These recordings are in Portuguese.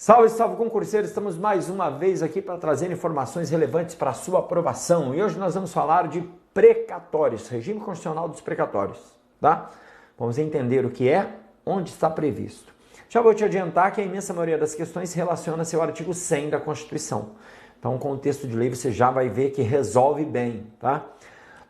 Salve, salve concurseiro! Estamos mais uma vez aqui para trazer informações relevantes para a sua aprovação. E hoje nós vamos falar de precatórios, regime constitucional dos precatórios, tá? Vamos entender o que é, onde está previsto. Já vou te adiantar que a imensa maioria das questões relaciona-se ao artigo 100 da Constituição. Então, com o texto de lei você já vai ver que resolve bem, tá?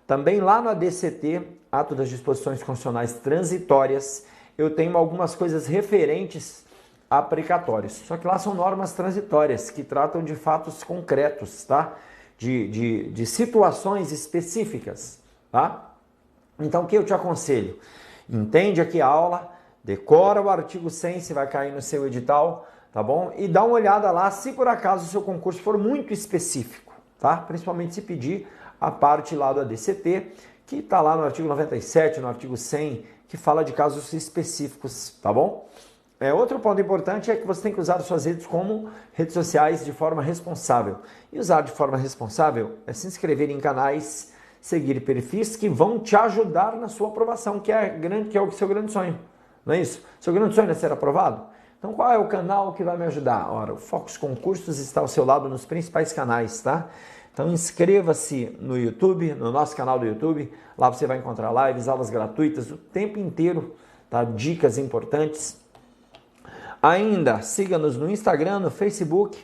Também lá no ADCT, Ato das Disposições Constitucionais Transitórias, eu tenho algumas coisas referentes a precatórios. Só que lá são normas transitórias, que tratam de fatos concretos, tá? De situações específicas, tá? Então, o que eu te aconselho? Entende aqui a aula, decora o artigo 100, se vai cair no seu edital, tá bom? E dá uma olhada lá, se por acaso o seu concurso for muito específico, tá? Principalmente se pedir a parte lá do ADCT, que está lá no artigo 97, no artigo 100, que fala de casos específicos, tá bom? Outro ponto importante é que você tem que usar suas redes como redes sociais de forma responsável. E usar de forma responsável é se inscrever em canais, seguir perfis que vão te ajudar na sua aprovação, que é o seu grande sonho. Não é isso? Seu grande sonho é ser aprovado? Então qual é o canal que vai me ajudar? Ora, o Focus Concursos está ao seu lado nos principais canais, tá? Então inscreva-se no YouTube, no nosso canal do YouTube. Lá você vai encontrar lives, aulas gratuitas o tempo inteiro, tá? Dicas importantes. Ainda, siga-nos no Instagram, no Facebook.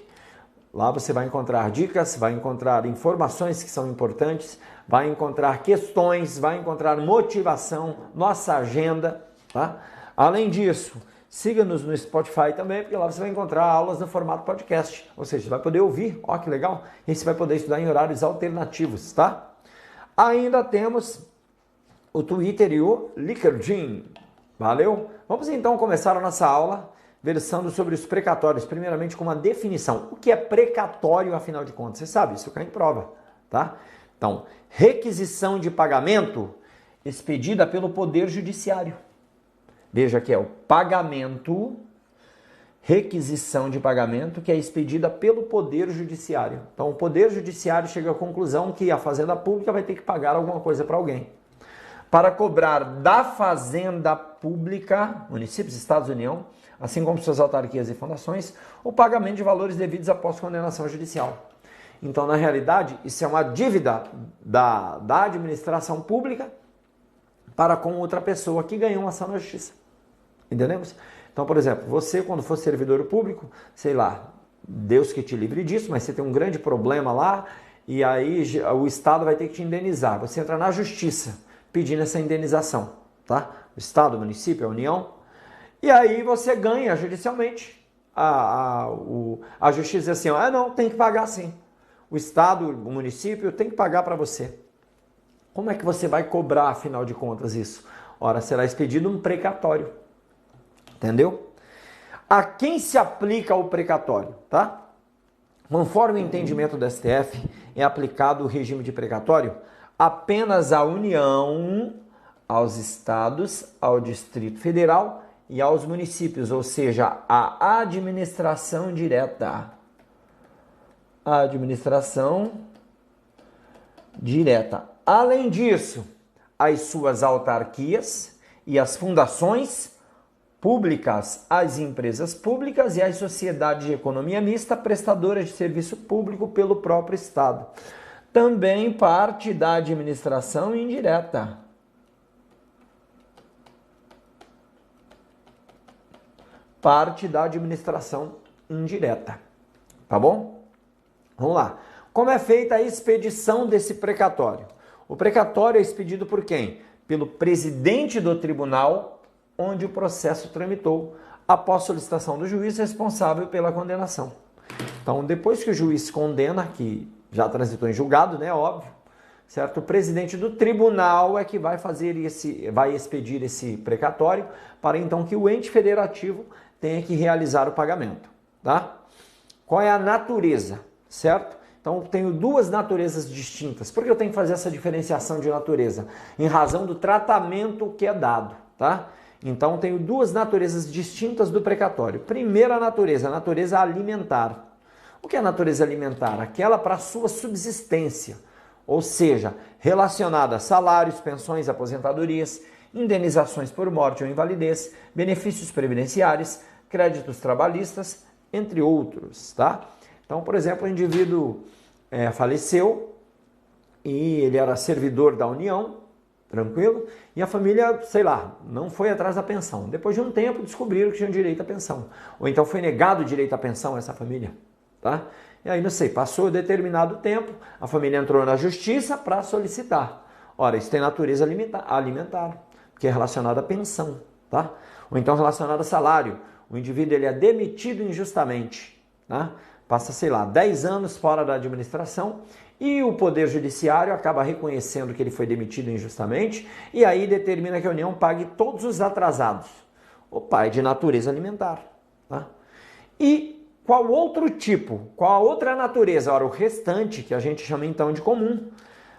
Lá você vai encontrar dicas, vai encontrar informações que são importantes, vai encontrar questões, vai encontrar motivação, nossa agenda, tá? Além disso, siga-nos no Spotify também, porque lá você vai encontrar aulas no formato podcast. Ou seja, você vai poder ouvir, ó que legal, e você vai poder estudar em horários alternativos, tá? Ainda temos o Twitter e o LinkedIn. Valeu? Vamos então começar a nossa aula versando sobre os precatórios, primeiramente com uma definição. O que é precatório, afinal de contas? Você sabe, isso cai em prova, tá? Então, requisição de pagamento expedida pelo Poder Judiciário. Veja que é o pagamento, requisição de pagamento que é expedida pelo Poder Judiciário. Então, o Poder Judiciário chega à conclusão que a Fazenda Pública vai ter que pagar alguma coisa para alguém. Para cobrar da Fazenda Pública, municípios, estados, União, assim como suas autarquias e fundações, o pagamento de valores devidos após condenação judicial. Então, na realidade, isso é uma dívida da administração pública para com outra pessoa que ganhou uma ação na justiça. Entendemos? Então, por exemplo, você quando for servidor público, sei lá, Deus que te livre disso, mas você tem um grande problema lá e aí o Estado vai ter que te indenizar. Você entra na justiça pedindo essa indenização, tá? O Estado, o município, a União. E aí você ganha judicialmente. A justiça diz assim, não, tem que pagar sim. O Estado, o município tem que pagar para você. Como é que você vai cobrar, afinal de contas, isso? Ora, será expedido um precatório. Entendeu? A quem se aplica o precatório, tá? Conforme o entendimento do STF, é aplicado o regime de precatório apenas à União, aos estados, ao Distrito Federal e aos municípios, ou seja, a administração direta. A administração direta. Além disso, as suas autarquias e as fundações públicas, as empresas públicas e as sociedades de economia mista prestadoras de serviço público pelo próprio Estado. Também parte da administração indireta. Parte da administração indireta. Tá bom? Vamos lá. Como é feita a expedição desse precatório? O precatório é expedido por quem? Pelo presidente do tribunal onde o processo tramitou, após solicitação do juiz responsável pela condenação. Então, depois que o juiz condena, que já transitou em julgado, né, óbvio, certo? O presidente do tribunal é que vai expedir esse precatório para então que o ente federativo tenha que realizar o pagamento, tá? Qual é a natureza, certo? Então, eu tenho duas naturezas distintas. Por que eu tenho que fazer essa diferenciação de natureza? Em razão do tratamento que é dado, tá? Então, tenho duas naturezas distintas do precatório. Primeira natureza, a natureza alimentar. O que é a natureza alimentar? Aquela para a sua subsistência, ou seja, relacionada a salários, pensões, aposentadorias, indenizações por morte ou invalidez, benefícios previdenciários, créditos trabalhistas entre outros, tá? Então, por exemplo, o indivíduo faleceu e ele era servidor da União, tranquilo, e a família, sei lá, não foi atrás da pensão. Depois de um tempo descobriram que tinham direito à pensão. Ou então foi negado o direito à pensão a essa família, tá? E aí, não sei, passou determinado tempo, a família entrou na justiça para solicitar. Ora, isso tem natureza alimentar, porque é relacionado à pensão, tá? Ou então relacionado a salário. O indivíduo ele é demitido injustamente, tá? Passa, sei lá, 10 anos fora da administração e o Poder Judiciário acaba reconhecendo que ele foi demitido injustamente e aí determina que a União pague todos os atrasados. Opa, é de natureza alimentar, tá? E qual outro tipo, qual a outra natureza? Ora, o restante, que a gente chama então de comum,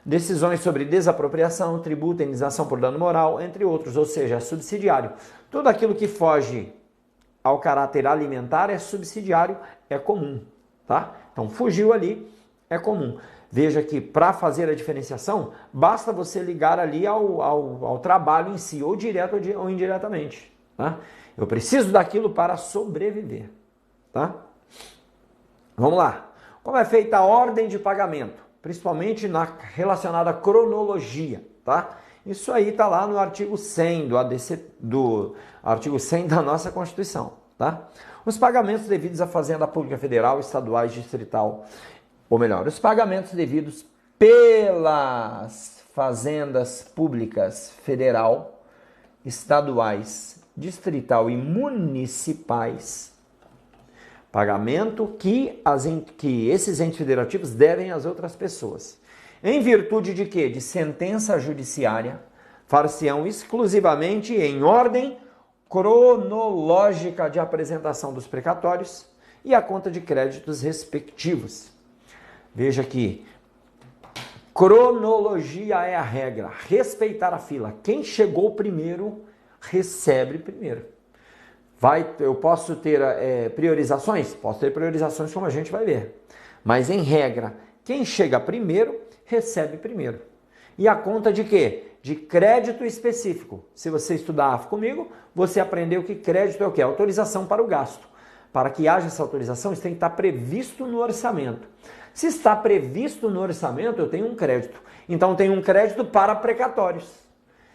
decisões sobre desapropriação, tributo, indenização por dano moral, entre outros, ou seja, é subsidiário. Tudo aquilo que foge ao caráter alimentar é subsidiário, é comum, tá? Então, fugiu ali, é comum. Veja que para fazer a diferenciação, basta você ligar ali ao trabalho em si, ou direto ou indiretamente, tá? Eu preciso daquilo para sobreviver, tá? Vamos lá. Como é feita a ordem de pagamento? Principalmente relacionada à cronologia, tá? Isso aí está lá no artigo 100 do artigo 100 da nossa Constituição, tá? Os pagamentos devidos à Fazenda Pública Federal, estaduais, distrital, ou melhor, os pagamentos devidos pelas fazendas públicas federal, estaduais, distrital e municipais, pagamento que esses entes federativos devem às outras pessoas. Em virtude de quê? De sentença judiciária, far-se-ão exclusivamente em ordem cronológica de apresentação dos precatórios e a conta de créditos respectivos. Veja que cronologia é a regra, respeitar a fila. Quem chegou primeiro, recebe primeiro. Eu posso ter priorizações? Posso ter priorizações como a gente vai ver. Mas em regra, quem chega primeiro, recebe primeiro. E a conta de quê? De crédito específico. Se você estudar comigo, você aprendeu que crédito é o quê? Autorização para o gasto. Para que haja essa autorização, isso tem que estar previsto no orçamento. Se está previsto no orçamento, eu tenho um crédito. Então, eu tenho um crédito para precatórios.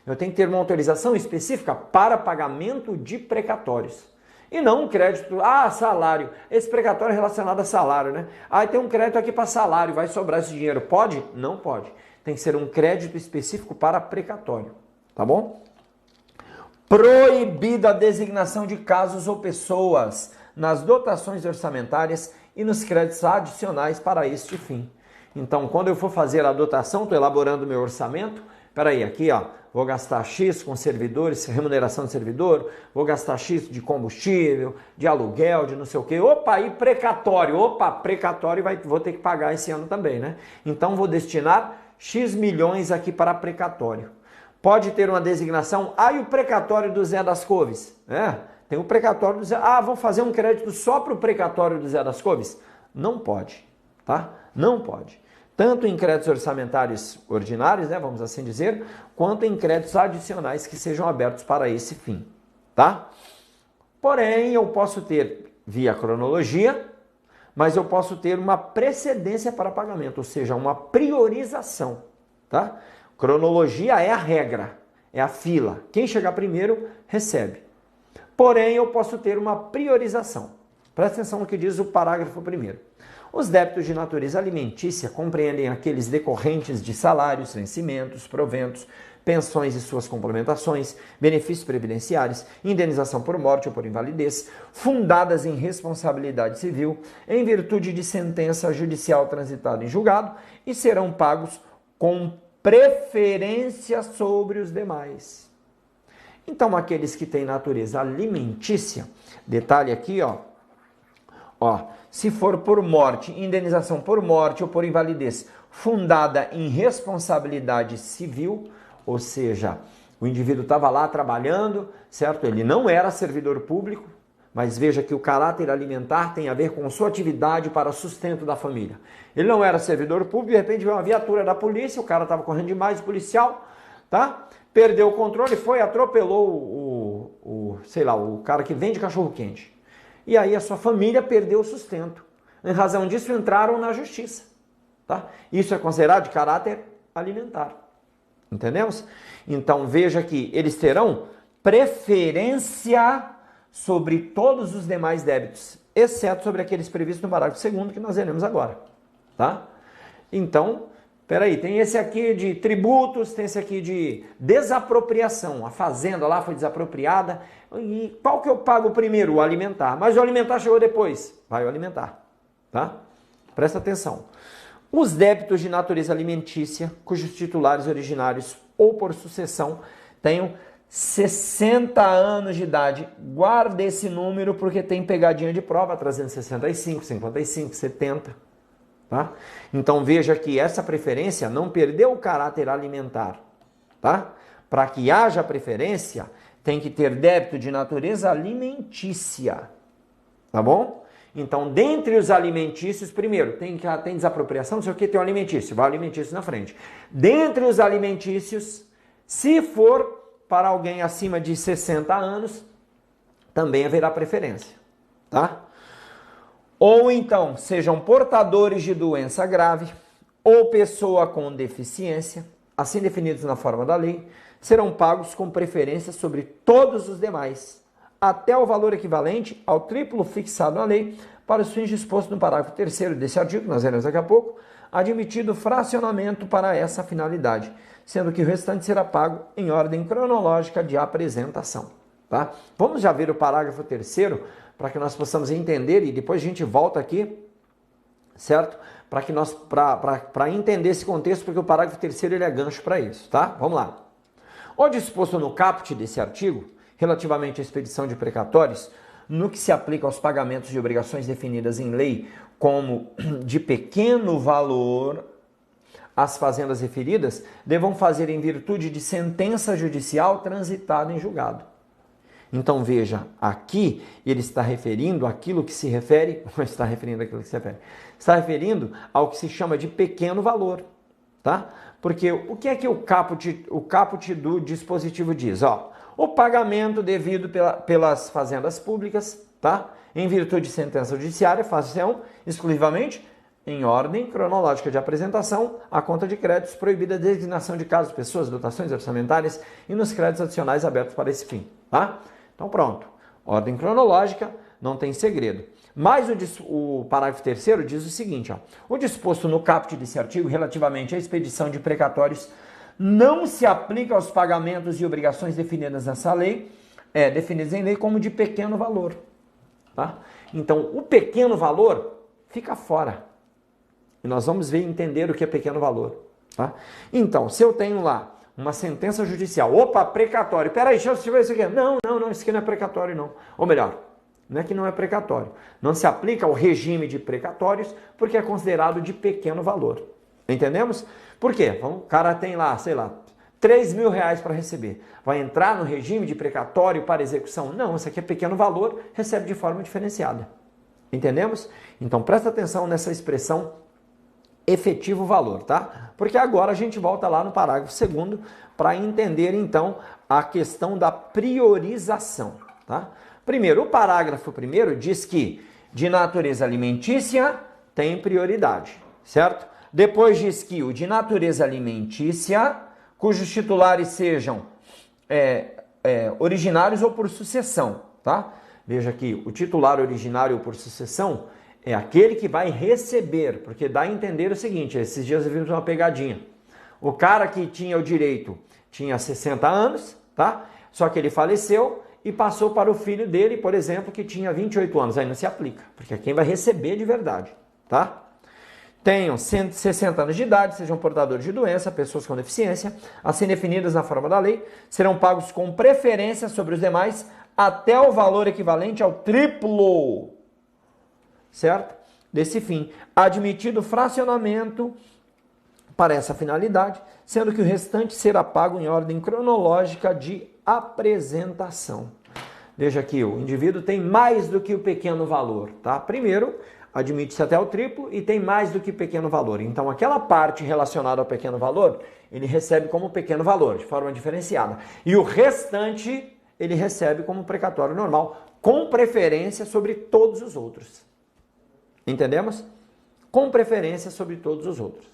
Eu tenho que ter uma autorização específica para pagamento de precatórios. E não um crédito, salário. Esse precatório é relacionado a salário, né? Tem um crédito aqui para salário, vai sobrar esse dinheiro. Pode? Não pode. Tem que ser um crédito específico para precatório. Tá bom? Proibida a designação de casos ou pessoas nas dotações orçamentárias e nos créditos adicionais para este fim. Então, quando eu for fazer a dotação, estou elaborando meu orçamento. Peraí, aqui, vou gastar X com servidores, remuneração de servidor, vou gastar X de combustível, de aluguel, de não sei o quê. Opa, e precatório? Opa, precatório vou ter que pagar esse ano também, né? Então, vou destinar X milhões aqui para precatório. Pode ter uma designação, e o precatório do Zé das Couves? Tem o precatório do Zé. Vou fazer um crédito só para o precatório do Zé das Couves? Não pode, tá? Não pode. Tanto em créditos orçamentários ordinários, né, vamos assim dizer, quanto em créditos adicionais que sejam abertos para esse fim, tá? Porém, eu posso ter via cronologia, mas eu posso ter uma precedência para pagamento, ou seja, uma priorização, tá? Cronologia é a regra, é a fila. Quem chegar primeiro, recebe. Porém, eu posso ter uma priorização. Presta atenção no que diz o parágrafo 1º. Os débitos de natureza alimentícia compreendem aqueles decorrentes de salários, vencimentos, proventos, pensões e suas complementações, benefícios previdenciários, indenização por morte ou por invalidez, fundadas em responsabilidade civil, em virtude de sentença judicial transitada em julgado, e serão pagos com preferência sobre os demais. Então, aqueles que têm natureza alimentícia, detalhe aqui, se for por morte, indenização por morte ou por invalidez, fundada em responsabilidade civil, ou seja, o indivíduo estava lá trabalhando, certo? Ele não era servidor público, mas veja que o caráter alimentar tem a ver com sua atividade para sustento da família. Ele não era servidor público, de repente veio uma viatura da polícia, o cara estava correndo demais, o policial, tá? Perdeu o controle, atropelou o cara que vende cachorro-quente. e aí a sua família perdeu o sustento. Em razão disso, entraram na justiça. Tá? Isso é considerado de caráter alimentar. Entendemos? Então veja que eles terão preferência sobre todos os demais débitos, exceto sobre aqueles previstos no parágrafo 2º que nós veremos agora. Tá? Então, peraí, tem esse aqui de tributos, tem esse aqui de desapropriação. A fazenda lá foi desapropriada. E qual que eu pago primeiro? O alimentar. Mas o alimentar chegou depois. Vai o alimentar. Tá? Presta atenção. Os débitos de natureza alimentícia, cujos titulares originários ou por sucessão tenham 60 anos de idade. Guarda esse número porque tem pegadinha de prova trazendo 65, 55, 70. Tá? Então veja que essa preferência não perdeu o caráter alimentar. Tá? Para que haja preferência, tem que ter débito de natureza alimentícia. Tá bom? Então, dentre os alimentícios, primeiro, tem desapropriação, não sei o que, tem o alimentício, vai o alimentício na frente. Dentre os alimentícios, se for para alguém acima de 60 anos, também haverá preferência, tá? Ou então, sejam portadores de doença grave, ou pessoa com deficiência, assim definidos na forma da lei, serão pagos com preferência sobre todos os demais, até o valor equivalente ao triplo fixado na lei, para os fins dispostos no parágrafo 3º desse artigo, nós veremos daqui a pouco, admitido fracionamento para essa finalidade, sendo que o restante será pago em ordem cronológica de apresentação. Tá? Vamos já ver o parágrafo 3º, para que nós possamos entender, e depois a gente volta aqui, certo? Para entender esse contexto, porque o parágrafo 3º ele é gancho para isso, tá? Vamos lá. O disposto no caput desse artigo, relativamente à expedição de precatórios, no que se aplica aos pagamentos de obrigações definidas em lei como de pequeno valor, as fazendas referidas devam fazer em virtude de sentença judicial transitada em julgado. Então veja, aqui ele está referindo àquilo que se refere, não está referindo àquilo que se refere, está referindo ao que se chama de pequeno valor, tá? Porque o que é que o caput do dispositivo diz? Ó, o pagamento devido pelas fazendas públicas, tá? Em virtude de sentença judiciária, façam exclusivamente em ordem cronológica de apresentação à conta de créditos, proibida a designação de casos, pessoas, dotações orçamentárias e nos créditos adicionais abertos para esse fim, tá? Então pronto, ordem cronológica, não tem segredo. Mas o parágrafo 3º diz o seguinte, ó, o disposto no caput desse artigo relativamente à expedição de precatórios não se aplica aos pagamentos e obrigações definidas nessa lei, definidas em lei como de pequeno valor. Tá? Então, o pequeno valor fica fora. E nós vamos ver e entender o que é pequeno valor. Tá? Então, se eu tenho lá uma sentença judicial, opa, precatório, peraí, deixa eu ver isso aqui. Não, isso aqui não é precatório não. Ou melhor, não é que não é precatório. Não se aplica ao regime de precatórios porque é considerado de pequeno valor. Entendemos? Por quê? O cara tem lá, sei lá, 3 mil reais para receber. Vai entrar no regime de precatório para execução? Não, isso aqui é pequeno valor, recebe de forma diferenciada. Entendemos? Então presta atenção nessa expressão efetivo valor, tá? Porque agora a gente volta lá no parágrafo 2º para entender então a questão da priorização, tá? Primeiro, o parágrafo 1º diz que de natureza alimentícia tem prioridade, certo? Depois diz que o de natureza alimentícia, cujos titulares sejam originários ou por sucessão, tá? Veja aqui, o titular originário ou por sucessão é aquele que vai receber, porque dá a entender o seguinte, esses dias eu vi uma pegadinha. O cara que tinha o direito tinha 60 anos, tá? Só que ele faleceu e passou para o filho dele, por exemplo, que tinha 28 anos. Aí não se aplica, porque é quem vai receber de verdade, tá? Tenham 160 anos de idade, sejam portadores de doença, pessoas com deficiência, assim definidas na forma da lei, serão pagos com preferência sobre os demais até o valor equivalente ao triplo, certo? Desse fim, admitido fracionamento para essa finalidade, sendo que o restante será pago em ordem cronológica de apresentação. Veja aqui, o indivíduo tem mais do que o pequeno valor, tá? Primeiro, admite-se até o triplo e tem mais do que pequeno valor. Então, aquela parte relacionada ao pequeno valor, ele recebe como pequeno valor, de forma diferenciada. E o restante, ele recebe como precatório normal, com preferência sobre todos os outros. Entendemos? Com preferência sobre todos os outros.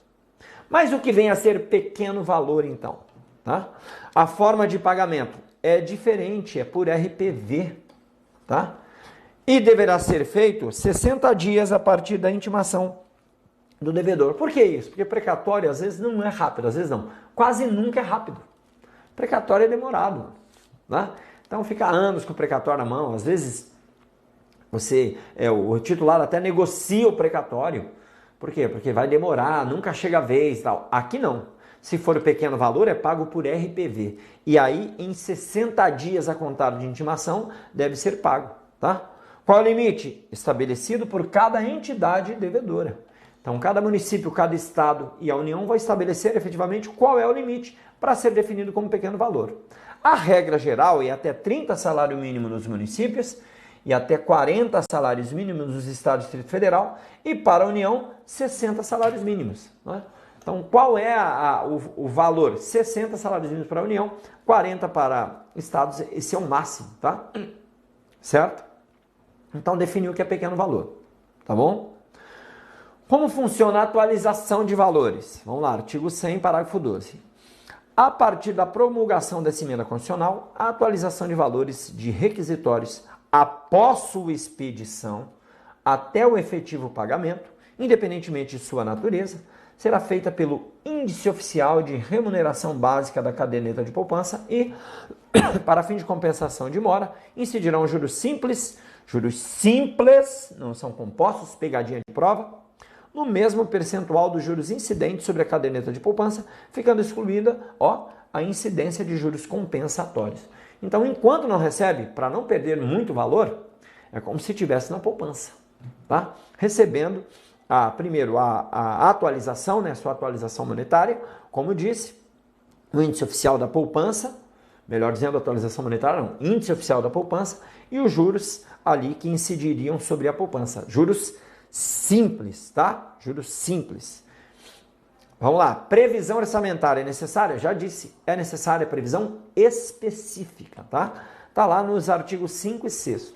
Mas o que vem a ser pequeno valor, então? Tá? A forma de pagamento é diferente, é por RPV. Tá? E deverá ser feito 60 dias a partir da intimação do devedor. Por que isso? Porque precatório às vezes não é rápido, às vezes não. Quase nunca é rápido. Precatório é demorado. Né? Então fica anos com o precatório na mão. Às vezes o titular até negocia o precatório. Por quê? Porque vai demorar, nunca chega a vez. Tal. Aqui não. Se for pequeno valor, é pago por RPV. E aí, em 60 dias a contar de intimação, deve ser pago. Tá? Qual é o limite? Estabelecido por cada entidade devedora. Então, cada município, cada estado e a União vai estabelecer efetivamente qual é o limite para ser definido como pequeno valor. A regra geral é até 30 salário mínimo nos municípios e até 40 salários mínimos nos estados do Distrito Federal e para a União, 60 salários mínimos. Né? Então, qual é o valor? 60 salários mínimos para a União, 40 para estados, esse é o máximo, tá? Certo? Então, definiu o que é pequeno valor, tá bom? Como funciona a atualização de valores? Vamos lá, artigo 100, parágrafo 12. A partir da promulgação dessa emenda constitucional, a atualização de valores de requisitórios após sua expedição até o efetivo pagamento, independentemente de sua natureza, será feita pelo Índice Oficial de Remuneração Básica da Caderneta de Poupança e, para fim de compensação de mora, incidirão juros simples, não são compostos, pegadinha de prova, no mesmo percentual dos juros incidentes sobre a caderneta de poupança, ficando excluída a incidência de juros compensatórios. Então, enquanto não recebe, para não perder muito valor, é como se estivesse na poupança, tá? Recebendo, primeiro, a atualização, né, sua atualização monetária, como disse, o índice oficial da poupança, melhor dizendo, atualização monetária, não, índice oficial da poupança, e os juros ali que incidiriam sobre a poupança. Juros simples, tá? Juros simples. Vamos lá. Previsão orçamentária é necessária? Já disse, é necessária previsão específica, tá? Tá lá nos artigos 5 e 6º.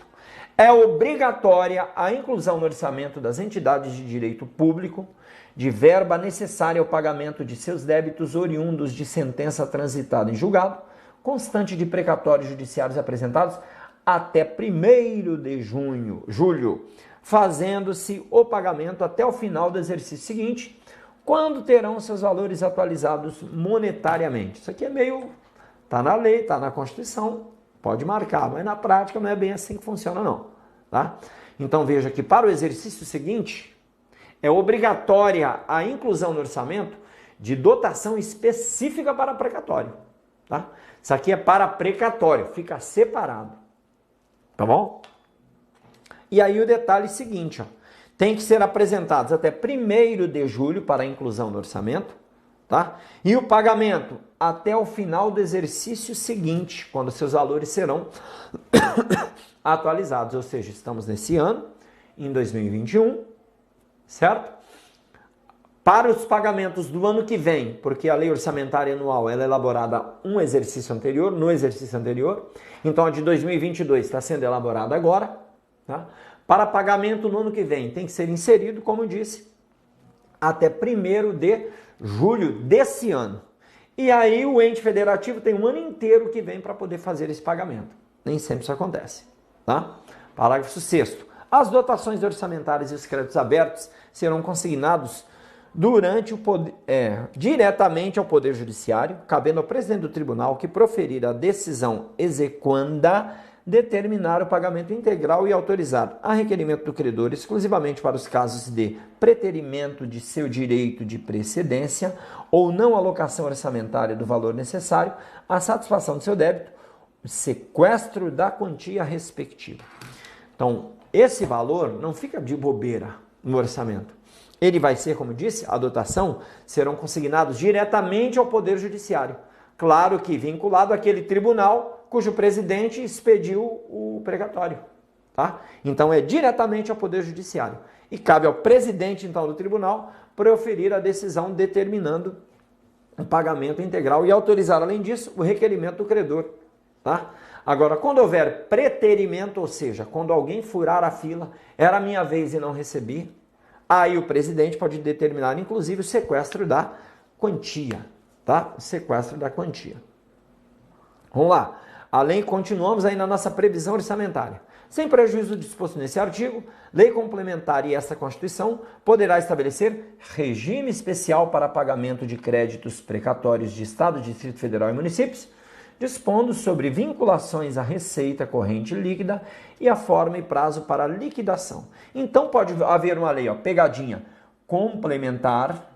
É obrigatória a inclusão no orçamento das entidades de direito público de verba necessária ao pagamento de seus débitos oriundos de sentença transitada em julgado, constante de precatórios judiciários apresentados até 1º de julho, fazendo-se o pagamento até o final do exercício seguinte, quando terão seus valores atualizados monetariamente. Isso aqui é meio... Está na lei, está na Constituição, pode marcar, mas na prática não é bem assim que funciona não. Tá? Então veja que para o exercício seguinte, é obrigatória a inclusão no orçamento de dotação específica para precatório. Tá? Isso aqui é para precatório, fica separado. Tá bom? E aí o detalhe seguinte, tem que ser apresentados até 1º de julho para a inclusão no orçamento, tá? E o pagamento até o final do exercício seguinte, quando seus valores serão atualizados, ou seja, estamos nesse ano, em 2021, certo? Para os pagamentos do ano que vem, porque a lei orçamentária anual ela é elaborada no exercício anterior, então a de 2022 está sendo elaborada agora, tá? Para pagamento no ano que vem, tem que ser inserido, como eu disse, até 1º de julho desse ano. E aí o ente federativo tem um ano inteiro que vem para poder fazer esse pagamento. Nem sempre isso acontece. Tá? Parágrafo 6º. As dotações orçamentárias e os créditos abertos serão consignados diretamente ao Poder Judiciário, cabendo ao presidente do tribunal que proferir a decisão exequanda determinar o pagamento integral e autorizar, a requerimento do credor, exclusivamente para os casos de preterimento de seu direito de precedência ou não alocação orçamentária do valor necessário, a satisfação do seu débito, sequestro da quantia respectiva. Então, esse valor não fica de bobeira no orçamento. Ele vai ser, como disse, a dotação serão consignados diretamente ao Poder Judiciário. Claro que vinculado àquele tribunal cujo presidente expediu o precatório. Tá? Então é diretamente ao Poder Judiciário. E cabe ao presidente, então, do tribunal proferir a decisão determinando o pagamento integral e autorizar, além disso, o requerimento do credor. tá? Agora, quando houver preterimento, ou seja, quando alguém furar a fila, era a minha vez e não recebi, aí o presidente pode determinar, inclusive, o sequestro da quantia, tá? O sequestro da quantia. Vamos lá. Além, continuamos aí na nossa previsão orçamentária. Sem prejuízo do disposto nesse artigo, lei complementar e esta Constituição poderá estabelecer regime especial para pagamento de créditos precatórios de Estado, Distrito Federal e municípios, dispondo sobre vinculações à receita corrente líquida e a forma e prazo para liquidação. Então pode haver uma lei, ó, pegadinha, complementar,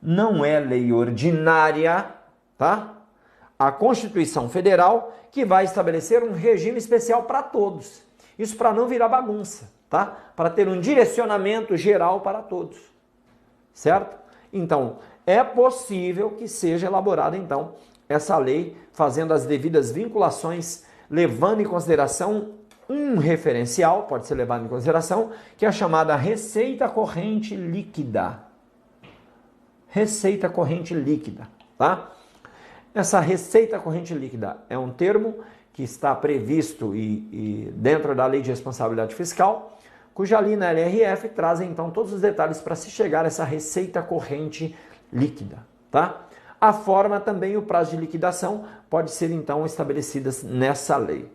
não é lei ordinária, tá? A Constituição Federal que vai estabelecer um regime especial para todos. Isso para não virar bagunça, tá? Para ter um direcionamento geral para todos, certo? Então, é possível que seja elaborada, então, essa lei, fazendo as devidas vinculações, levando em consideração um referencial, pode ser levado em consideração, que é a chamada receita corrente líquida. Receita corrente líquida, tá? Essa receita corrente líquida é um termo que está previsto e dentro da Lei de Responsabilidade Fiscal, cuja ali na LRF traz então todos os detalhes para se chegar a essa receita corrente líquida, tá? A forma também e o prazo de liquidação pode ser então estabelecidas nessa lei.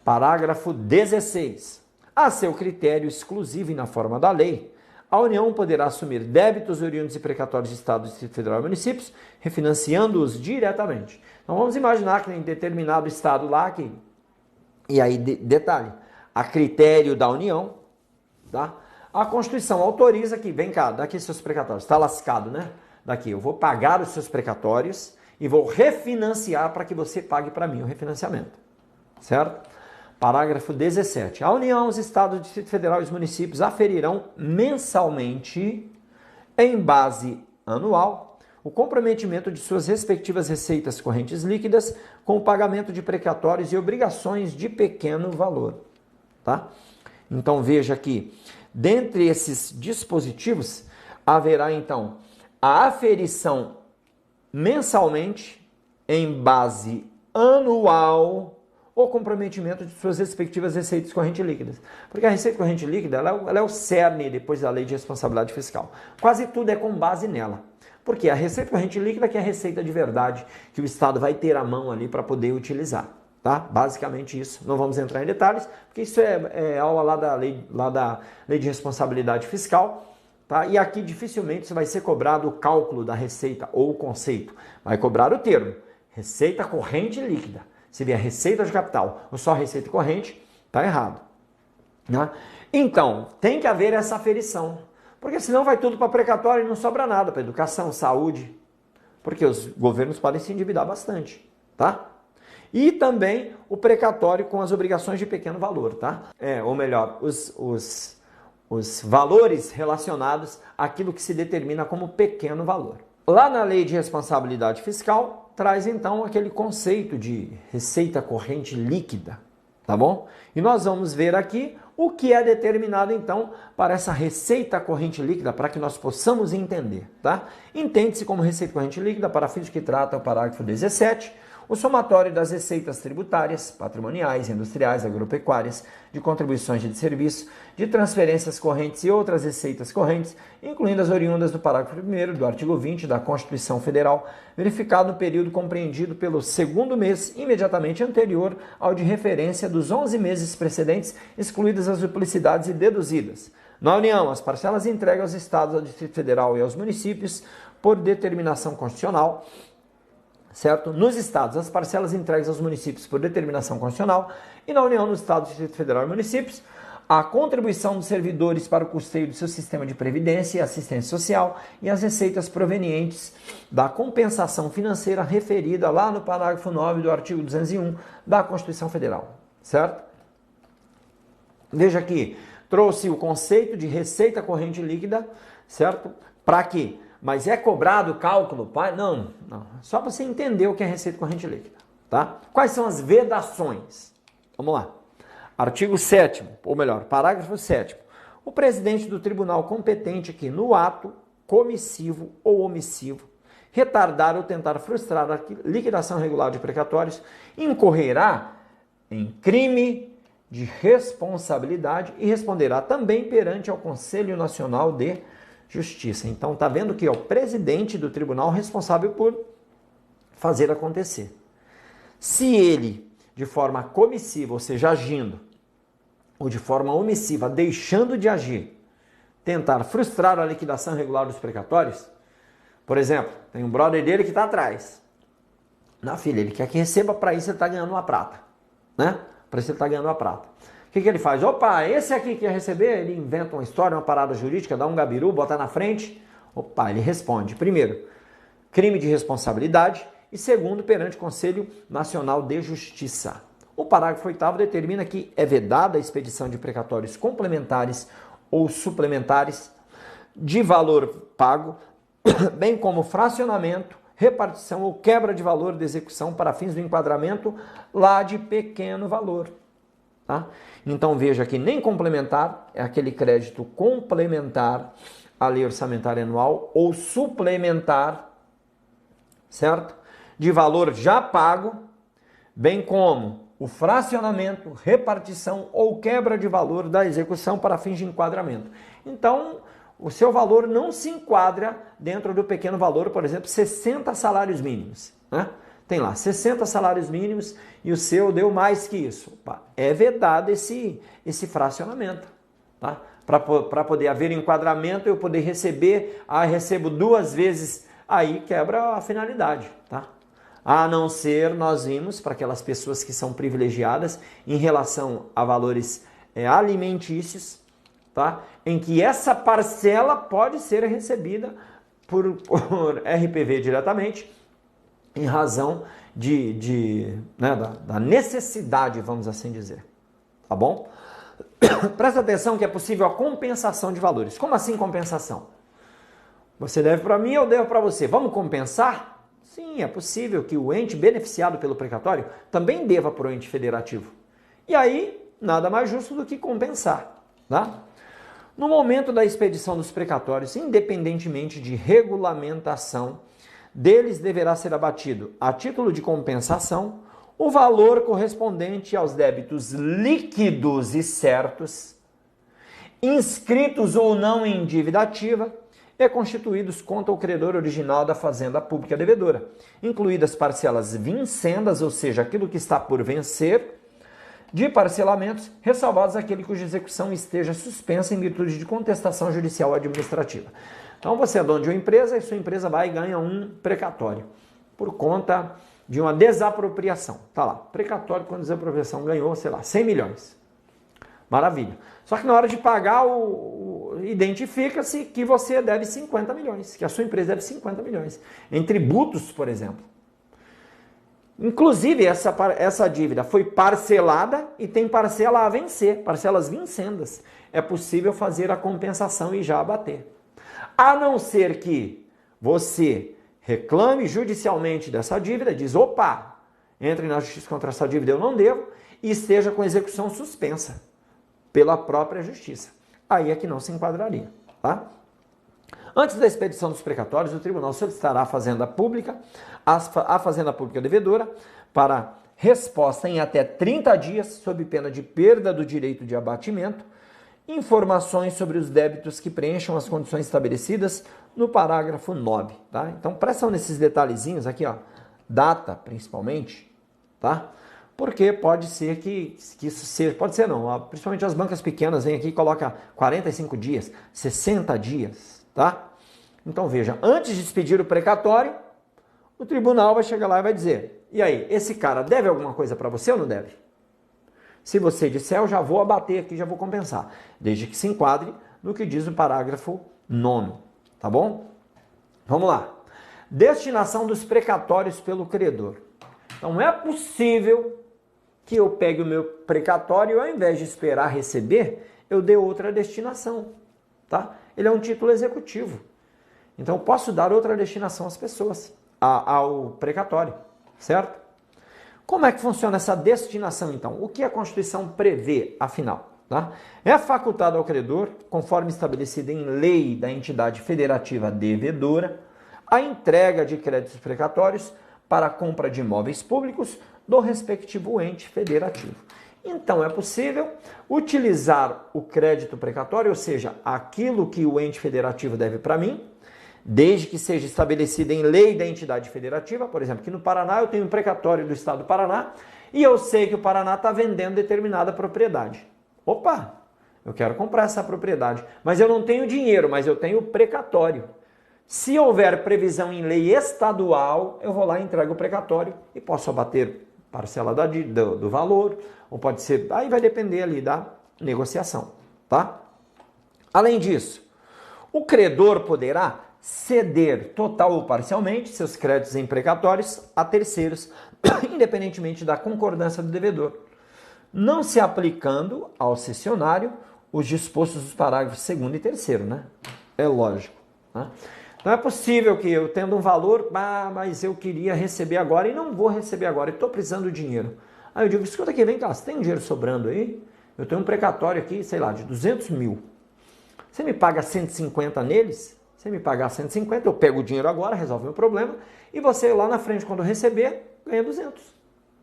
Parágrafo 16. A seu critério exclusivo e na forma da lei, a União poderá assumir débitos oriundos e precatórios de Estado, Distrito Federal e municípios, refinanciando-os diretamente. Então vamos imaginar que em determinado Estado lá, e aí detalhe, a critério da União, tá? A Constituição autoriza que, vem cá, daqui seus precatórios, está lascado, né? Daqui, eu vou pagar os seus precatórios e vou refinanciar para que você pague para mim o refinanciamento, certo? Parágrafo 17. A União, os Estados, o Distrito Federal e os municípios aferirão mensalmente, em base anual, o comprometimento de suas respectivas receitas correntes líquidas com o pagamento de precatórios e obrigações de pequeno valor, tá? Então veja que, dentre esses dispositivos, haverá então a aferição mensalmente, em base anual, o comprometimento de suas respectivas receitas correntes líquidas. Porque a receita corrente líquida ela é o cerne depois da Lei de Responsabilidade Fiscal. Quase tudo é com base nela. Porque a receita corrente líquida que é a receita de verdade que o Estado vai ter à mão ali para poder utilizar. Tá? Basicamente isso. Não vamos entrar em detalhes, porque isso é aula lá da lei de Responsabilidade Fiscal. Tá? E aqui dificilmente vai ser cobrado o cálculo da receita ou o conceito. Vai cobrar o termo, receita corrente líquida. Se vier receita de capital ou só receita corrente, está errado. Né? Então, tem que haver essa aferição. Porque senão vai tudo para precatório e não sobra nada para educação, saúde. Porque os governos podem se endividar bastante. Tá? E também o precatório com as obrigações de pequeno valor. Tá? Ou melhor, os valores relacionados àquilo que se determina como pequeno valor. Lá na Lei de Responsabilidade Fiscal, traz então aquele conceito de receita corrente líquida, tá bom? E nós vamos ver aqui o que é determinado então para essa receita corrente líquida, para que nós possamos entender, tá? Entende-se como receita corrente líquida, para fins que trata o parágrafo 17, o somatório das receitas tributárias, patrimoniais, industriais, agropecuárias, de contribuições de serviço, de transferências correntes e outras receitas correntes, incluindo as oriundas do parágrafo 1º do artigo 20 da Constituição Federal, verificado no período compreendido pelo segundo mês imediatamente anterior ao de referência dos 11 meses precedentes, excluídas as duplicidades e deduzidas. Na União, as parcelas entregues aos Estados, ao Distrito Federal e aos municípios por determinação constitucional, certo? Nos estados, as parcelas entregues aos municípios por determinação constitucional e na União, nos estados, Distrito Federal e municípios, a contribuição dos servidores para o custeio do seu sistema de previdência e assistência social e as receitas provenientes da compensação financeira referida lá no parágrafo 9 do artigo 201 da Constituição Federal, certo? Veja aqui, trouxe o conceito de receita corrente líquida, certo? Para quê? Mas é cobrado o cálculo, pai? Não. Só para você entender o que é receita corrente líquida, tá? Quais são as vedações? Vamos lá. Artigo 7º, ou melhor, parágrafo 7º. O presidente do tribunal competente aqui no ato comissivo ou omissivo retardar ou tentar frustrar a liquidação regular de precatórios, incorrerá em crime de responsabilidade e responderá também perante ao Conselho Nacional de Justiça. Então, está vendo que é o presidente do tribunal responsável por fazer acontecer. Se ele, de forma comissiva, ou seja, agindo, ou de forma omissiva, deixando de agir, tentar frustrar a liquidação regular dos precatórios, por exemplo, tem um brother dele que está atrás. Na filha, ele quer que receba, para isso ele está ganhando uma prata, né? Para isso ele está ganhando uma prata. O que ele faz? Opa, esse aqui que ia receber, ele inventa uma história, uma parada jurídica, dá um gabiru, bota na frente. Opa, ele responde. Primeiro, crime de responsabilidade e segundo, perante o Conselho Nacional de Justiça. O parágrafo 8º determina que é vedada a expedição de precatórios complementares ou suplementares de valor pago, bem como fracionamento, repartição ou quebra de valor de execução para fins do enquadramento lá de pequeno valor. Tá? Então veja que nem complementar é aquele crédito complementar à lei orçamentária anual ou suplementar, certo? De valor já pago, bem como o fracionamento, repartição ou quebra de valor da execução para fins de enquadramento. Então, o seu valor não se enquadra dentro do pequeno valor, por exemplo, 60 salários mínimos, né? Tem lá 60 salários mínimos e o seu deu mais que isso. Opa, é vedado esse fracionamento, tá? Para poder haver enquadramento, eu poder receber, recebo 2 vezes, aí quebra a finalidade, tá? A não ser, nós vimos, para aquelas pessoas que são privilegiadas em relação a valores alimentícios, tá? Em que essa parcela pode ser recebida por RPV diretamente, em razão da necessidade, vamos assim dizer. Tá bom? Presta atenção que é possível a compensação de valores. Como assim compensação? Você deve para mim, eu devo para você. Vamos compensar? Sim, é possível que o ente beneficiado pelo precatório também deva para o ente federativo. E aí, nada mais justo do que compensar. Tá? No momento da expedição dos precatórios, independentemente de regulamentação, deles deverá ser abatido, a título de compensação, o valor correspondente aos débitos líquidos e certos, inscritos ou não em dívida ativa, e constituídos contra o credor original da fazenda pública devedora, incluídas parcelas vincendas, ou seja, aquilo que está por vencer, de parcelamentos, ressalvados aquele cuja execução esteja suspensa em virtude de contestação judicial administrativa. Então você é dono de uma empresa e sua empresa vai e ganha um precatório por conta de uma desapropriação. Tá lá, precatório quando a desapropriação ganhou, sei lá, 100 milhões. Maravilha. Só que na hora de pagar, identifica-se que você deve 50 milhões, que a sua empresa deve 50 milhões. Em tributos, por exemplo. Inclusive, essa dívida foi parcelada e tem parcela a vencer, parcelas vincendas. É possível fazer a compensação e já abater. A não ser que você reclame judicialmente dessa dívida, diz, opa, entre na justiça contra essa dívida, eu não devo, e esteja com execução suspensa pela própria justiça. Aí é que não se enquadraria, tá? Antes da expedição dos precatórios, o tribunal solicitará à Fazenda Pública, à Fazenda Pública devedora, para resposta em até 30 dias, sob pena de perda do direito de abatimento, informações sobre os débitos que preencham as condições estabelecidas no parágrafo 9, tá? Então, prestam nesses detalhezinhos aqui, ó, data principalmente, tá? Porque pode ser que isso seja, pode ser não, principalmente as bancas pequenas vêm aqui e colocam 45 dias, 60 dias, tá? Então, veja, antes de expedir o precatório, o tribunal vai chegar lá e vai dizer, e aí, esse cara deve alguma coisa para você ou não deve? Se você disser, eu já vou abater aqui, já vou compensar, desde que se enquadre no que diz o parágrafo 9º, tá bom? Vamos lá. Destinação dos precatórios pelo credor. Então, é possível que eu pegue o meu precatório e ao invés de esperar receber, eu dê outra destinação, tá? Ele é um título executivo. Então, eu posso dar outra destinação às pessoas, ao precatório, certo? Como é que funciona essa destinação, então? O que a Constituição prevê, afinal? Tá? É facultado ao credor, conforme estabelecido em lei da entidade federativa devedora, a entrega de créditos precatórios para a compra de imóveis públicos do respectivo ente federativo. Então, é possível utilizar o crédito precatório, ou seja, aquilo que o ente federativo deve para mim, desde que seja estabelecido em lei da entidade federativa. Por exemplo, aqui no Paraná eu tenho um precatório do Estado do Paraná e eu sei que o Paraná está vendendo determinada propriedade. Opa, eu quero comprar essa propriedade, mas eu não tenho dinheiro, mas eu tenho precatório. Se houver previsão em lei estadual, eu vou lá e entrego o precatório e posso abater parcela do valor, ou pode ser, aí vai depender ali da negociação, tá? Além disso, o credor poderá ceder total ou parcialmente seus créditos em precatórios a terceiros, independentemente da concordância do devedor, não se aplicando ao cessionário os dispostos dos parágrafos 2º e 3º, né? É lógico, né? Não é possível que eu tendo um valor, mas eu queria receber agora e não vou receber agora, estou precisando de dinheiro. Aí eu digo, escuta aqui, vem cá, você tem um dinheiro sobrando aí? Eu tenho um precatório aqui, sei lá, de 200 mil. Você me paga 150 neles? Você me pagar 150, eu pego o dinheiro agora, resolve o meu problema, e você lá na frente, quando eu receber, ganha 200. O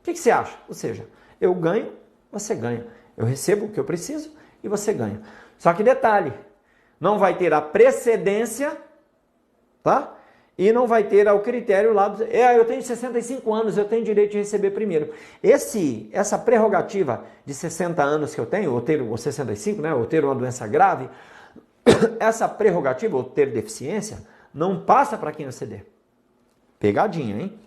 que você acha? Ou seja, eu ganho, você ganha. Eu recebo o que eu preciso e você ganha. Só que detalhe, não vai ter a precedência, tá? E não vai ter o critério lá, eu tenho 65 anos, eu tenho direito de receber primeiro. Essa prerrogativa de 60 anos que eu tenho, ou 65, né, ou ter uma doença grave, essa prerrogativa, ou ter deficiência, não passa para quem ceder. Pegadinha, hein?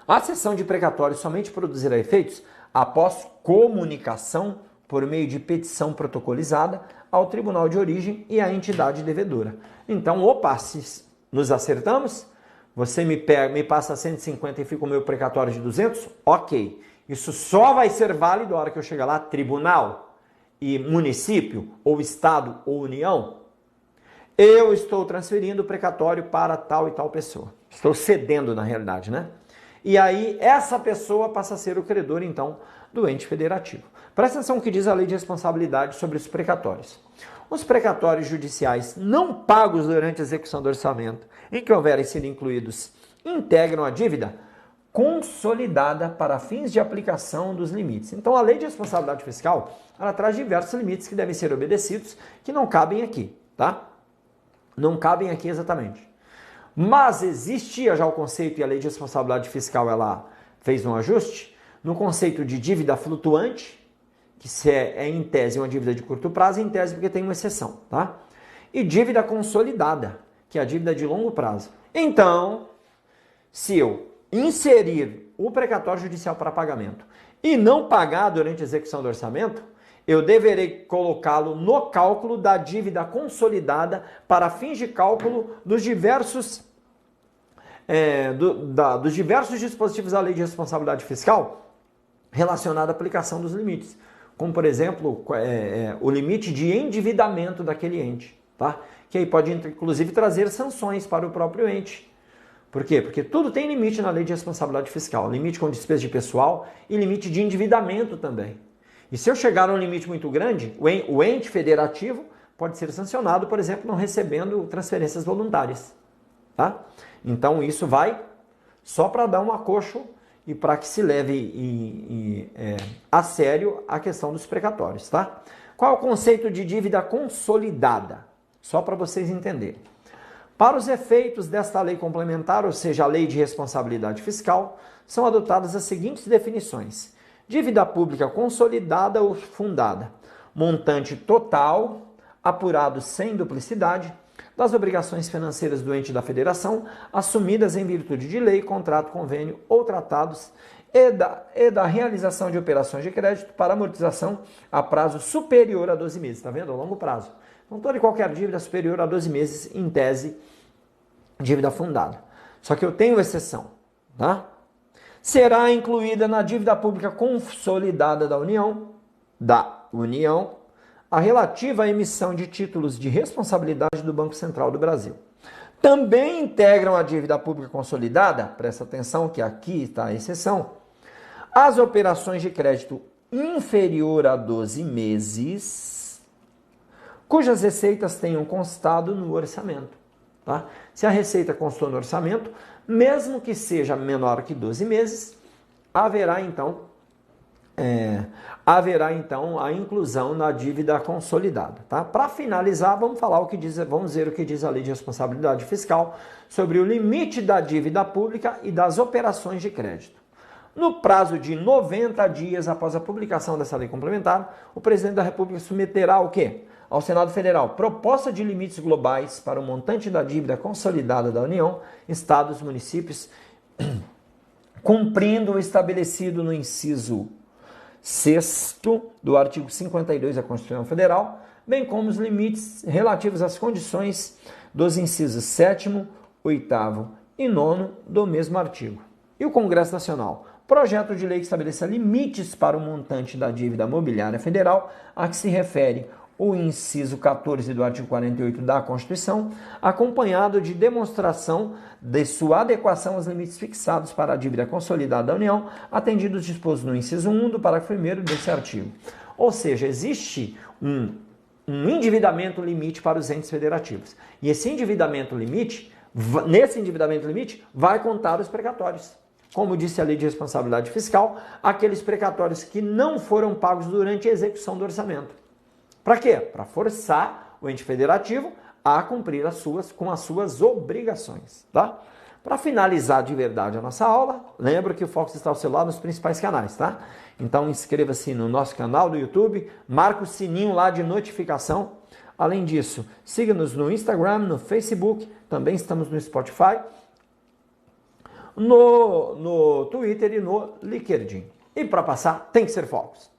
A cessão de precatório somente produzirá efeitos após comunicação por meio de petição protocolizada ao tribunal de origem e à entidade devedora. Então, opa, se nos acertamos, você me passa 150 e fica o meu precatório de 200, ok. Isso só vai ser válido na hora que eu chegar lá, tribunal e município, ou estado, ou união. Eu estou transferindo o precatório para tal e tal pessoa. Estou cedendo, na realidade, né? E aí, essa pessoa passa a ser o credor, então, do ente federativo. Presta atenção no que diz a Lei de Responsabilidade sobre os precatórios. Os precatórios judiciais não pagos durante a execução do orçamento, em que houverem sido incluídos, integram a dívida consolidada para fins de aplicação dos limites. Então, a Lei de Responsabilidade Fiscal, ela traz diversos limites que devem ser obedecidos, que não cabem aqui, tá? Não cabem aqui exatamente. Mas existia já o conceito, e a Lei de Responsabilidade Fiscal, ela fez um ajuste, no conceito de dívida flutuante, que é em tese uma dívida de curto prazo, em tese porque tem uma exceção, tá? E dívida consolidada, que é a dívida de longo prazo. Então, se eu inserir o precatório judicial para pagamento e não pagar durante a execução do orçamento, eu deverei colocá-lo no cálculo da dívida consolidada para fins de cálculo dos diversos dispositivos da Lei de Responsabilidade Fiscal relacionado à aplicação dos limites, como, por exemplo, o limite de endividamento daquele ente, tá? Que aí pode, inclusive, trazer sanções para o próprio ente. Por quê? Porque tudo tem limite na Lei de Responsabilidade Fiscal, limite com despesa de pessoal e limite de endividamento também. E se eu chegar a um limite muito grande, o ente federativo pode ser sancionado, por exemplo, não recebendo transferências voluntárias, tá? Então, isso vai só para dar um acocho e para que se leve a sério a questão dos precatórios, tá? Qual é o conceito de dívida consolidada? Só para vocês entenderem. Para os efeitos desta lei complementar, ou seja, a Lei de Responsabilidade Fiscal, são adotadas as seguintes definições: dívida pública consolidada ou fundada, montante total, apurado sem duplicidade, das obrigações financeiras do ente da federação, assumidas em virtude de lei, contrato, convênio ou tratados, e da realização de operações de crédito para amortização a prazo superior a 12 meses. Está vendo? A longo prazo. Então, toda e qualquer dívida superior a 12 meses, em tese, dívida fundada. Só que eu tenho exceção, tá? Será incluída na dívida pública consolidada da União, a relativa à emissão de títulos de responsabilidade do Banco Central do Brasil. Também integram a dívida pública consolidada, presta atenção que aqui está a exceção, as operações de crédito inferior a 12 meses, cujas receitas tenham constado no orçamento. Tá? Se a receita constou no orçamento, mesmo que seja menor que 12 meses, haverá então a inclusão na dívida consolidada. Tá? Para finalizar, vamos ver o que diz a Lei de Responsabilidade Fiscal sobre o limite da dívida pública e das operações de crédito. No prazo de 90 dias após a publicação dessa lei complementar, o presidente da República submeterá o quê? Ao Senado Federal, proposta de limites globais para o montante da dívida consolidada da União, estados, municípios, cumprindo o estabelecido no inciso 6º do artigo 52 da Constituição Federal, bem como os limites relativos às condições dos incisos 7º, 8º e 9º do mesmo artigo. E o Congresso Nacional? Projeto de lei que estabeleça limites para o montante da dívida mobiliária federal a que se refere o inciso 14 do artigo 48 da Constituição, acompanhado de demonstração de sua adequação aos limites fixados para a dívida consolidada da União, atendidos dispostos no inciso 1 do parágrafo 1º desse artigo. Ou seja, existe um endividamento limite para os entes federativos. E nesse endividamento limite, vai contar os precatórios. Como disse a Lei de Responsabilidade Fiscal, aqueles precatórios que não foram pagos durante a execução do orçamento. Para quê? Para forçar o ente federativo a cumprir com as suas obrigações, tá? Para finalizar de verdade a nossa aula, lembra que o Fox está ao seu lado nos principais canais, tá? Então inscreva-se no nosso canal do YouTube, marca o sininho lá de notificação. Além disso, siga-nos no Instagram, no Facebook, também estamos no Spotify, no Twitter e no LinkedIn. E para passar, tem que ser Fox.